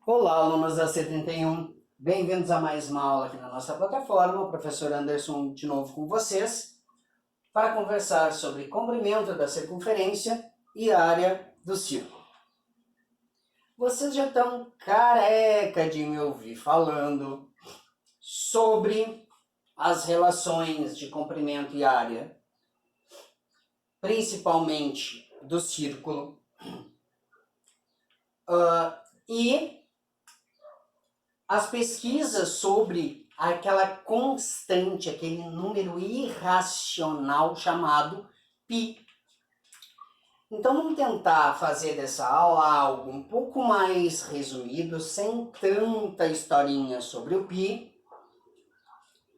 Olá, alunos da C31, bem-vindos a mais uma aula aqui na nossa plataforma. O professor Anderson de novo com vocês para conversar sobre comprimento da circunferência e área do círculo. Vocês já estão careca de me ouvir falando sobre as relações de comprimento e área, principalmente do círculo, e as pesquisas sobre aquela constante, aquele número irracional chamado π. Então vamos tentar fazer dessa aula algo um pouco mais resumido, sem tanta historinha sobre o π,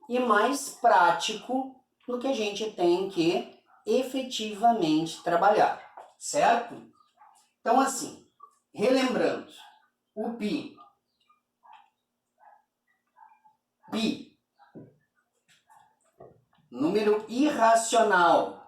e mais prático no que a gente tem que efetivamente trabalhar, certo? Então assim, relembrando, o π, número irracional,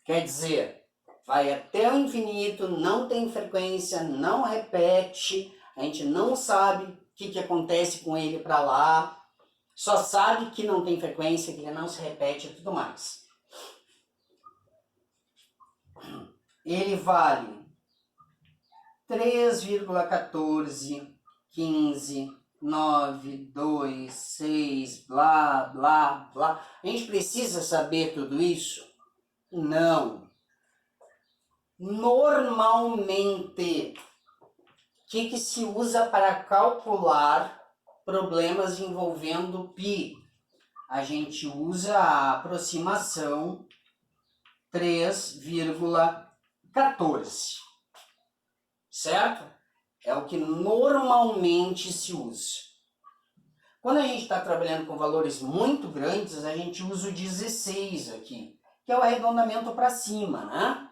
quer dizer, vai até o infinito, não tem frequência, não repete, a gente não sabe o que acontece com ele para lá, só sabe que não tem frequência, que ele não se repete e tudo mais. Ele vale 3,14, 15, 9, 2, 6, blá, blá, blá. A gente precisa saber tudo isso? Não. Normalmente, o que se usa para calcular problemas envolvendo π? A gente usa a aproximação 3,14, certo? É o que normalmente se usa. Quando a gente está trabalhando com valores muito grandes, a gente usa o 16 aqui, que é o arredondamento para cima, né?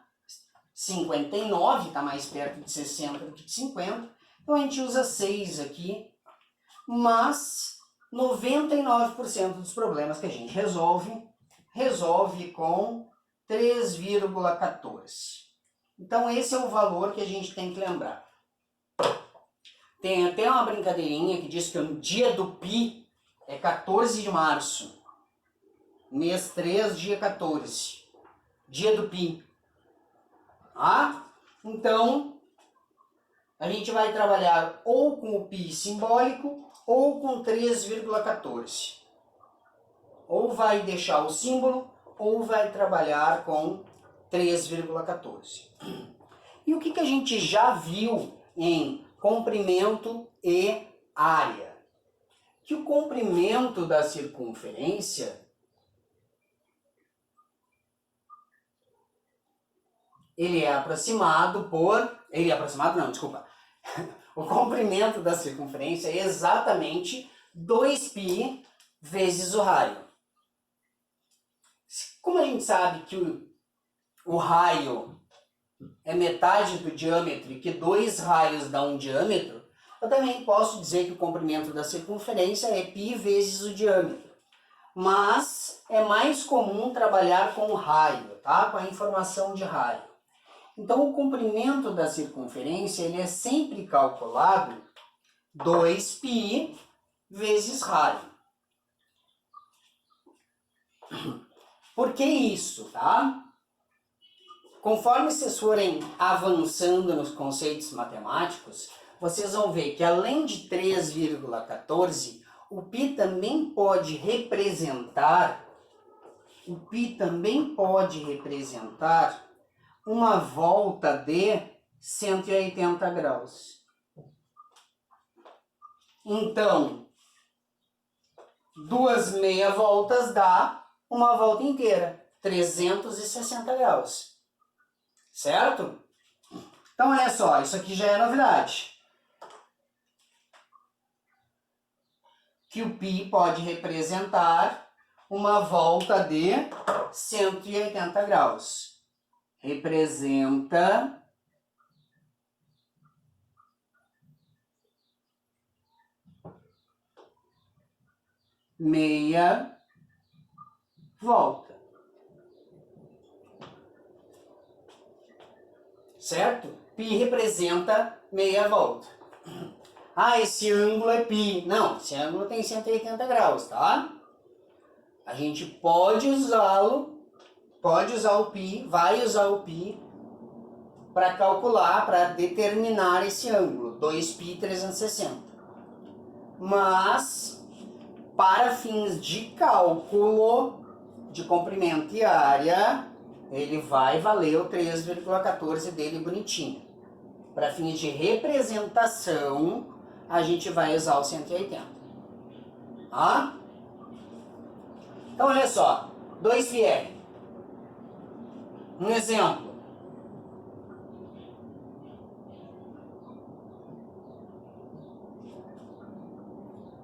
59 está mais perto de 60 do que de 50, então a gente usa 6 aqui, mas 99% dos problemas que a gente resolve com 3,14. Então esse é o valor que a gente tem que lembrar. Tem até uma brincadeirinha que diz que o dia do π é 14 de março, mês 3, dia 14, dia do π. Então, a gente vai trabalhar ou com o π simbólico ou com 3,14. Ou vai deixar o símbolo ou vai trabalhar com 3,14. E o que a gente já viu em comprimento e área? Que o comprimento da circunferência o comprimento da circunferência é exatamente 2π vezes o raio. Como a gente sabe que o raio é metade do diâmetro e que 2 raios dão um diâmetro, eu também posso dizer que o comprimento da circunferência é π vezes o diâmetro. Mas é mais comum trabalhar com raio, tá? Com a informação de raio. Então, o comprimento da circunferência ele é sempre calculado 2π vezes raio. Por que isso, tá? Conforme vocês forem avançando nos conceitos matemáticos, vocês vão ver que além de 3,14, o π também pode representar uma volta de 180 graus. Então, 2 meia voltas dá uma volta inteira, 360 graus. Certo? Então, olha só, isso aqui já é novidade. Que o π pode representar uma volta de 180 graus. Representa meia volta. certo? Π representa meia volta. Ah, esse ângulo é π. Não, esse ângulo tem 180 graus, tá? A gente pode usá-lo, pode usar o π, vai usar o π para calcular, para determinar esse ângulo, 2π 360. Mas, para fins de cálculo de comprimento e área, ele vai valer o 3,14 dele bonitinho. Para fins de representação, a gente vai usar o 180. Tá? Então, olha só. 2πr. Um exemplo.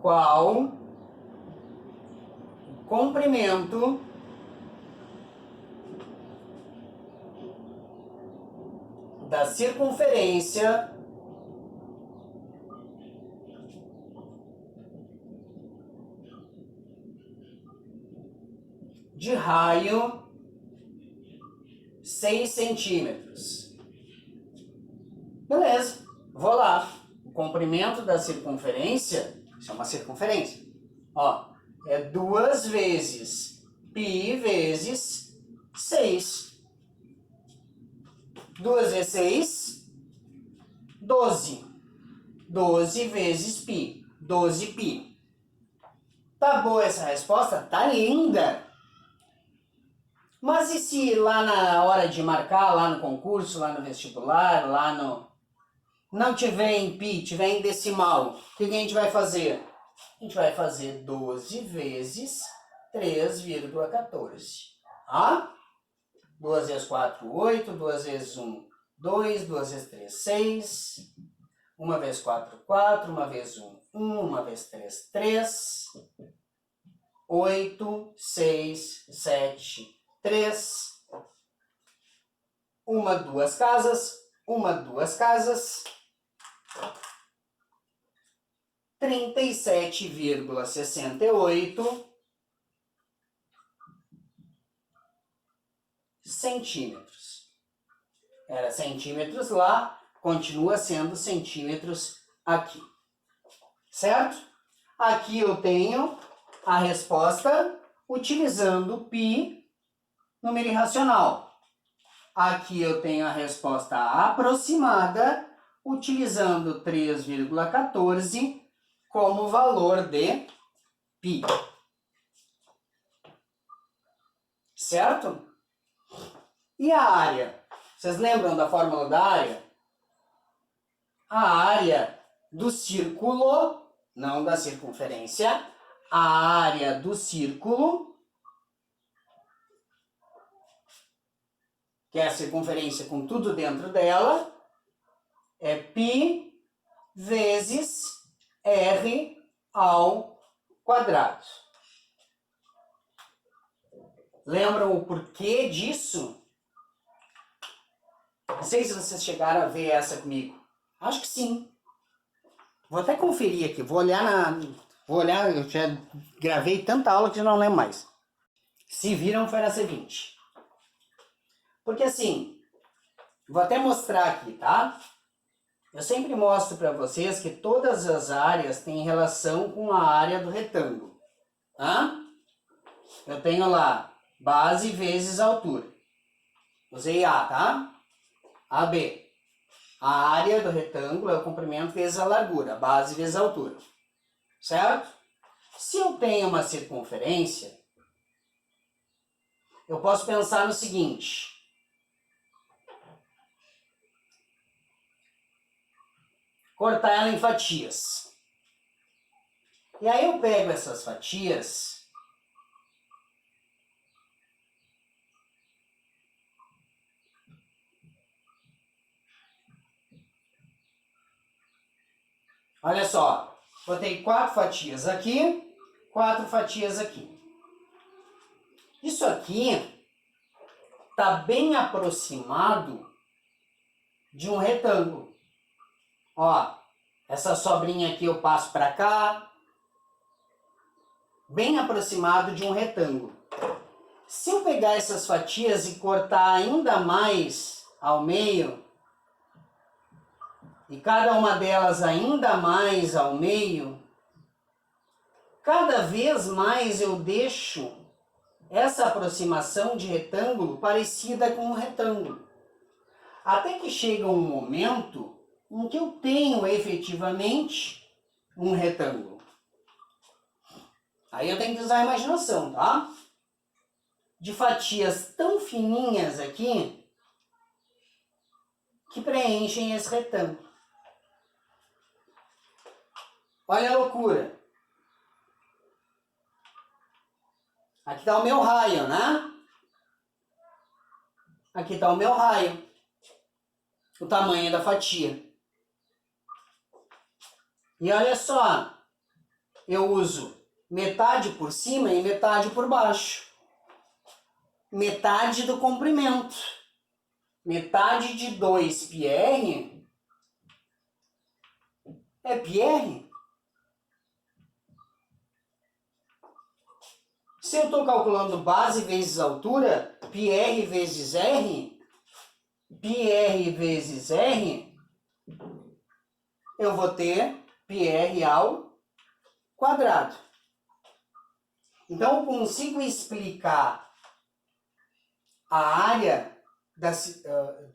Qual o comprimento da circunferência de raio 6 centímetros. Beleza, vou lá. O comprimento da circunferência, isso é uma circunferência, ó, é 2 vezes π vezes 6. 2 vezes 6, 12. 12 vezes π, 12π. Tá boa essa resposta? Tá linda! Mas e se lá na hora de marcar, lá no concurso, lá no vestibular, lá no... não tiver em π, tiver em decimal, o que a gente vai fazer? A gente vai fazer 12 vezes 3,14. Tá? 2 vezes 4, 8. 2 vezes 1, 2. 2 vezes 3, 6. 1 vezes 4, 4. 1 vezes 1, 1. 1 vezes 3, 3. 8, 6, 7, 3. 1, 2 casas. 1, 2 casas. 37,68 centímetros. Era centímetros lá, continua sendo centímetros aqui. Certo? Aqui eu tenho a resposta utilizando π, número irracional. Aqui eu tenho a resposta aproximada utilizando 3,14 como valor de π. Certo? E a área? Vocês lembram da fórmula da área? A área do círculo, não da circunferência, a área do círculo, que é a circunferência com tudo dentro dela, é π vezes r ao quadrado. Lembram o porquê disso? Não sei se vocês chegaram a ver essa comigo. Acho que sim. Vou até conferir aqui. Vou olhar, eu já gravei tanta aula que já não lembro mais. Se viram, foi na C20. Porque assim, vou até mostrar aqui, tá? Eu sempre mostro para vocês que todas as áreas têm relação com a área do retângulo. Tá? Eu tenho lá base vezes altura. Usei A, tá? AB. A área do retângulo é o comprimento vezes a largura, a base vezes a altura. Certo? Se eu tenho uma circunferência, eu posso pensar no seguinte. Cortar ela em fatias. E aí eu pego essas fatias olha só, botei 4 fatias aqui, 4 fatias aqui. Isso aqui está bem aproximado de um retângulo. Ó, essa sobrinha aqui eu passo para cá, bem aproximado de um retângulo. Se eu pegar essas fatias e cortar ainda mais ao meio, e cada uma delas ainda mais ao meio, cada vez mais eu deixo essa aproximação de retângulo parecida com um retângulo. Até que chega um momento em que eu tenho efetivamente um retângulo. Aí eu tenho que usar a imaginação, tá? De fatias tão fininhas aqui que preenchem esse retângulo. Olha a loucura. Aqui está o meu raio, né? Aqui está o meu raio. O tamanho da fatia. E olha só. Eu uso metade por cima e metade por baixo. Metade do comprimento. Metade de 2πr é πr. Se eu estou calculando base vezes altura, πr vezes r, πr vezes r, eu vou ter πr ao quadrado. Então, eu consigo explicar a área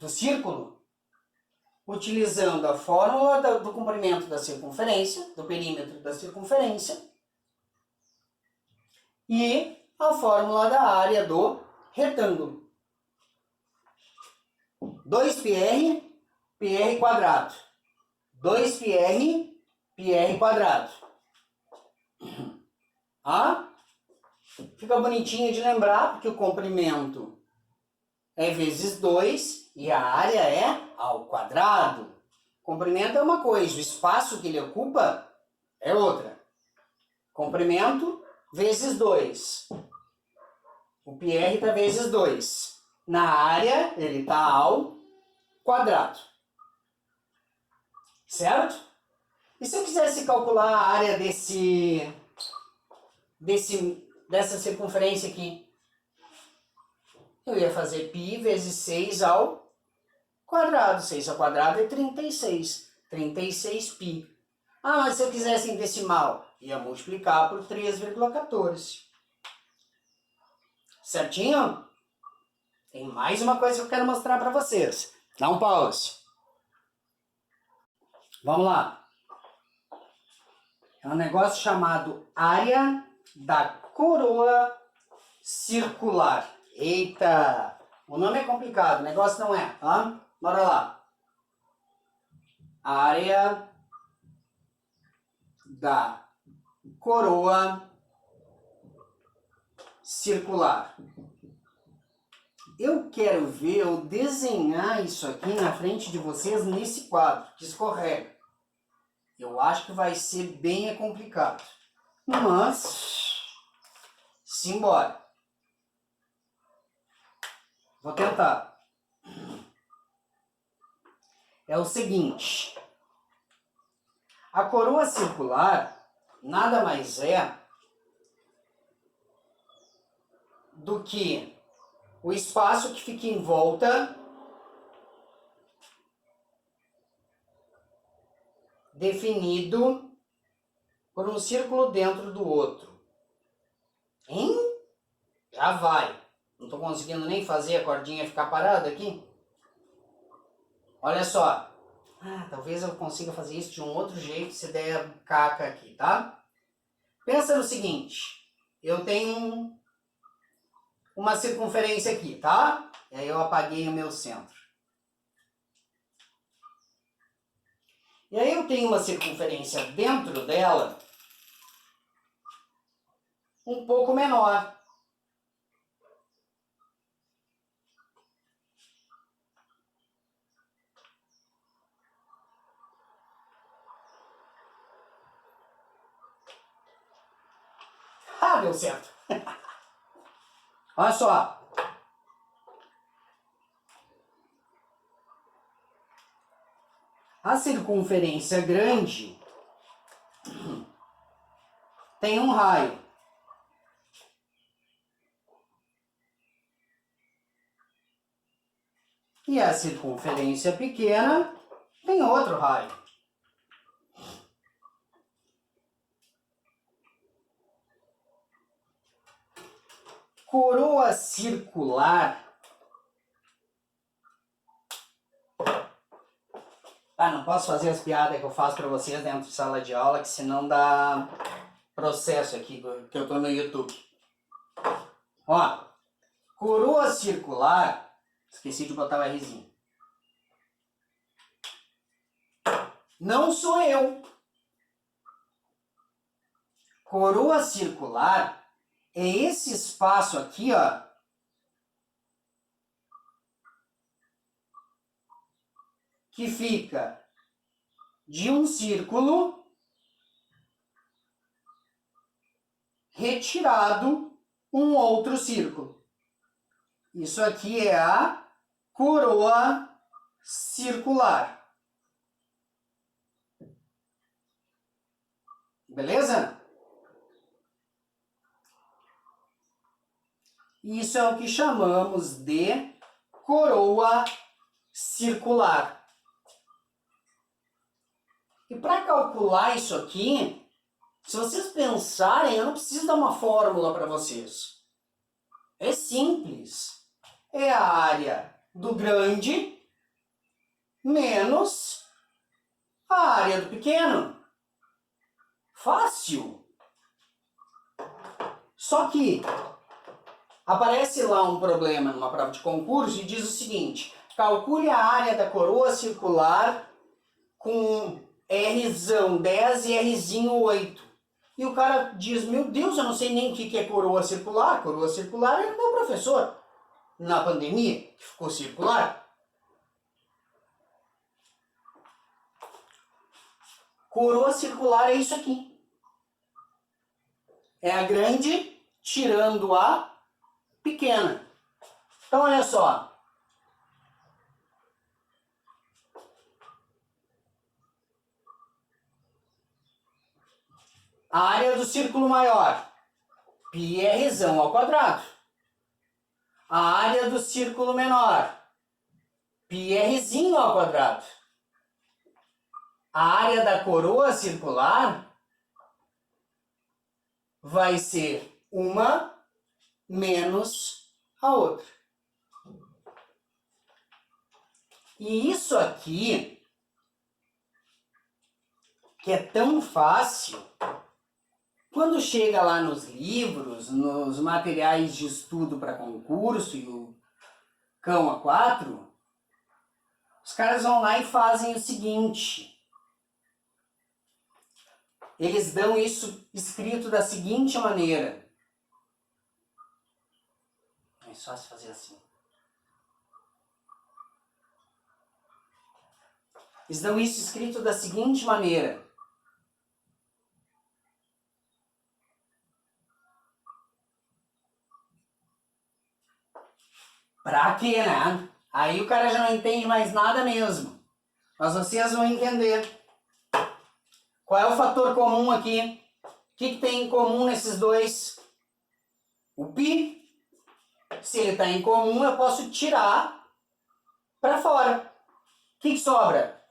do círculo utilizando a fórmula do comprimento da circunferência, do perímetro da circunferência, e a fórmula da área do retângulo. 2πr, πr quadrado. 2πr, πr quadrado. Fica bonitinho de lembrar, porque o comprimento é vezes 2 e a área é ao quadrado. O comprimento é uma coisa, o espaço que ele ocupa é outra. Comprimento vezes 2. O πr está vezes 2. Na área, ele está ao quadrado. Certo? E se eu quisesse calcular a área dessa circunferência aqui? Eu ia fazer π vezes 6 ao quadrado. 6 ao quadrado é 36. 36π. Mas se eu quisesse em decimal, ia multiplicar por 3,14. Certinho? Tem mais uma coisa que eu quero mostrar para vocês. Dá um pause. Vamos lá. É um negócio chamado área da coroa circular. Eita! O nome é complicado, o negócio não é. Bora lá. Área da coroa circular. Eu quero ver eu desenhar isso aqui na frente de vocês nesse quadro, que escorrega. Eu acho que vai ser bem complicado. Mas, simbora. Vou tentar. É o seguinte. A coroa circular nada mais é do que o espaço que fica em volta definido por um círculo dentro do outro. Hein? Já vai. Não estou conseguindo nem fazer a cordinha ficar parada aqui. Olha só. Talvez eu consiga fazer isso de um outro jeito se der caca aqui, tá? Pensa no seguinte. Eu tenho uma circunferência aqui, tá? E aí eu apaguei o meu centro. E aí eu tenho uma circunferência dentro dela um pouco menor. Deu certo. Olha só. A circunferência grande tem um raio. E a circunferência pequena tem tem outro raio. Coroa circular. Não posso fazer as piadas que eu faço para vocês dentro de sala de aula, que senão dá processo aqui, que eu tô no YouTube. Ó, coroa circular, esqueci de botar o Rzinho. Não sou eu. Coroa circular é esse espaço aqui, ó, que fica de um círculo retirado um outro círculo. Isso aqui é a coroa circular. Beleza? Isso é o que chamamos de coroa circular. E para calcular isso aqui, se vocês pensarem, eu não preciso dar uma fórmula para vocês. É simples. É a área do grande menos a área do pequeno. Fácil. Só que aparece lá um problema numa prova de concurso e diz o seguinte: calcule a área da coroa circular com Rzão 10 e Rzinho 8. E o cara diz, meu Deus, eu não sei nem o que é coroa circular. Coroa circular é o meu professor na pandemia, que ficou circular. Coroa circular é isso aqui. É a grande tirando a pequena. Então, olha só. A área do círculo maior, πRzão ao quadrado. A área do círculo menor, πrzinho ao quadrado. A área da coroa circular vai ser uma menos a outra. E isso aqui, que é tão fácil, quando chega lá nos livros, nos materiais de estudo para concurso e o cão A4, os caras vão lá e fazem o seguinte. Eles dão isso escrito da seguinte maneira. É só se fazer assim. Eles dão isso escrito da seguinte maneira. Pra quê, né? Aí o cara já não entende mais nada mesmo. Mas vocês vão entender. Qual é o fator comum aqui? O que tem em comum nesses dois? O π. Se ele está em comum, eu posso tirar para fora. O que sobra?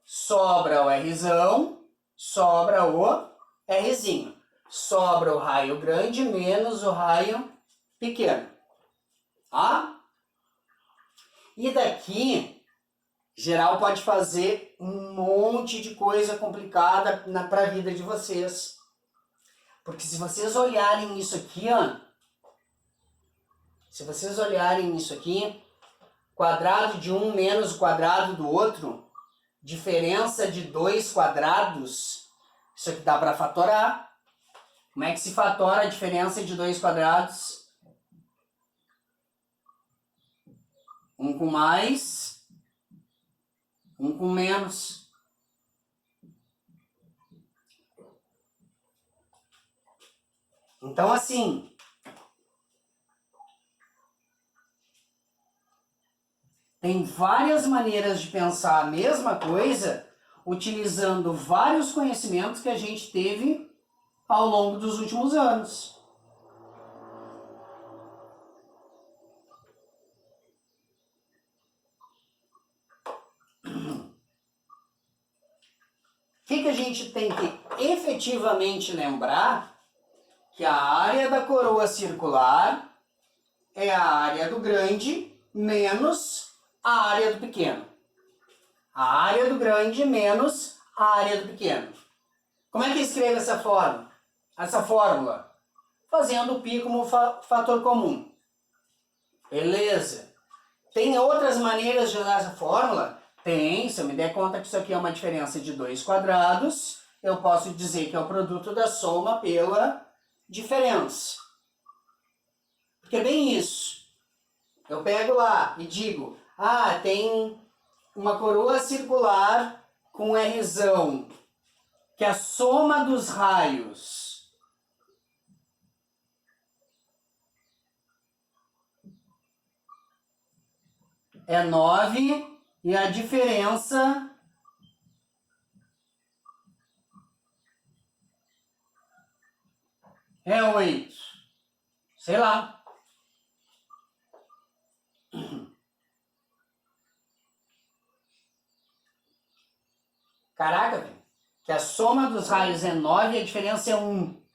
Sobra o Rzão, sobra o Rzinho. Sobra o raio grande menos o raio pequeno. Tá? E daqui, geral pode fazer um monte de coisa complicada para a vida de vocês. Porque se vocês olharem isso aqui, ó, se vocês olharem isso aqui, quadrado de um menos o quadrado do outro, diferença de 2 quadrados, isso aqui dá para fatorar. Como é que se fatora a diferença de 2 quadrados? 1 com mais, 1 com menos. Então, assim, tem várias maneiras de pensar a mesma coisa, utilizando vários conhecimentos que a gente teve ao longo dos últimos anos. que a gente tem que efetivamente lembrar? Que a área da coroa circular é a área do grande menos a área do pequeno. A área do grande menos a área do pequeno. Como é que escreve essa fórmula? Fazendo o π como fator comum. Beleza. Tem outras maneiras de usar essa fórmula? Tem. Se eu me der conta que isso aqui é uma diferença de 2 quadrados, eu posso dizer que é o produto da soma pela diferença. Porque é bem isso. Eu pego lá e digo, tem uma coroa circular com Rzão, que a soma dos raios é 9 e a diferença é 8. Sei lá. Caraca, velho. Que a soma dos raios é 9 e a diferença é 1.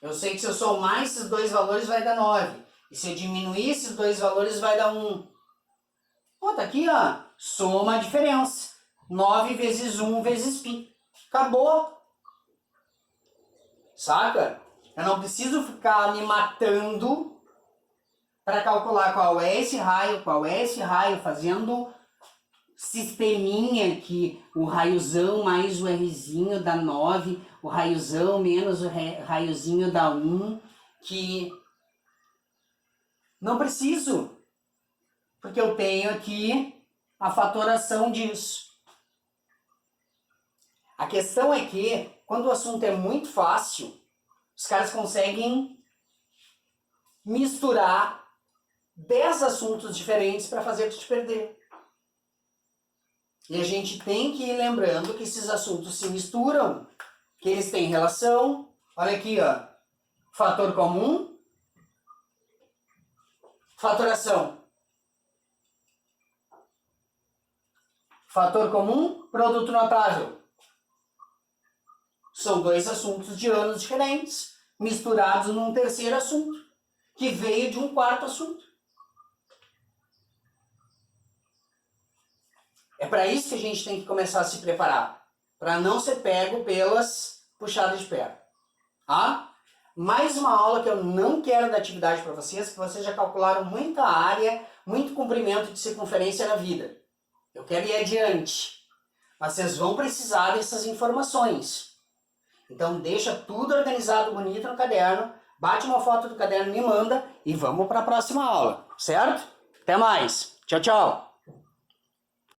Eu sei que se eu somar esses dois valores vai dar 9. E se eu diminuir esses dois valores vai dar 1. Ó, tá aqui, ó. Soma a diferença. 9 vezes 1 vezes π. Acabou. Saca? Eu não preciso ficar me matando para calcular qual é esse raio, fazendo sisteminha aqui, o raiozão mais o Rzinho dá 9, o raiozão menos o raiozinho dá 1, que não preciso, porque eu tenho aqui a fatoração disso. A questão é que, quando o assunto é muito fácil, os caras conseguem misturar 10 assuntos diferentes para fazer tu te perder. E a gente tem que ir lembrando que esses assuntos se misturam, que eles têm relação. Olha aqui, ó. Fator comum, fatoração. Fator comum, produto notável. São dois assuntos de anos diferentes, misturados num terceiro assunto, que veio de um quarto assunto. É para isso que a gente tem que começar a se preparar, para não ser pego pelas puxadas de perna. Mais uma aula que eu não quero dar atividade para vocês, que vocês já calcularam muita área, muito comprimento de circunferência na vida. Eu quero ir adiante, mas vocês vão precisar dessas informações. Então deixa tudo organizado, bonito no caderno, bate uma foto do caderno, me manda e vamos para a próxima aula, certo? Até mais. Tchau, tchau.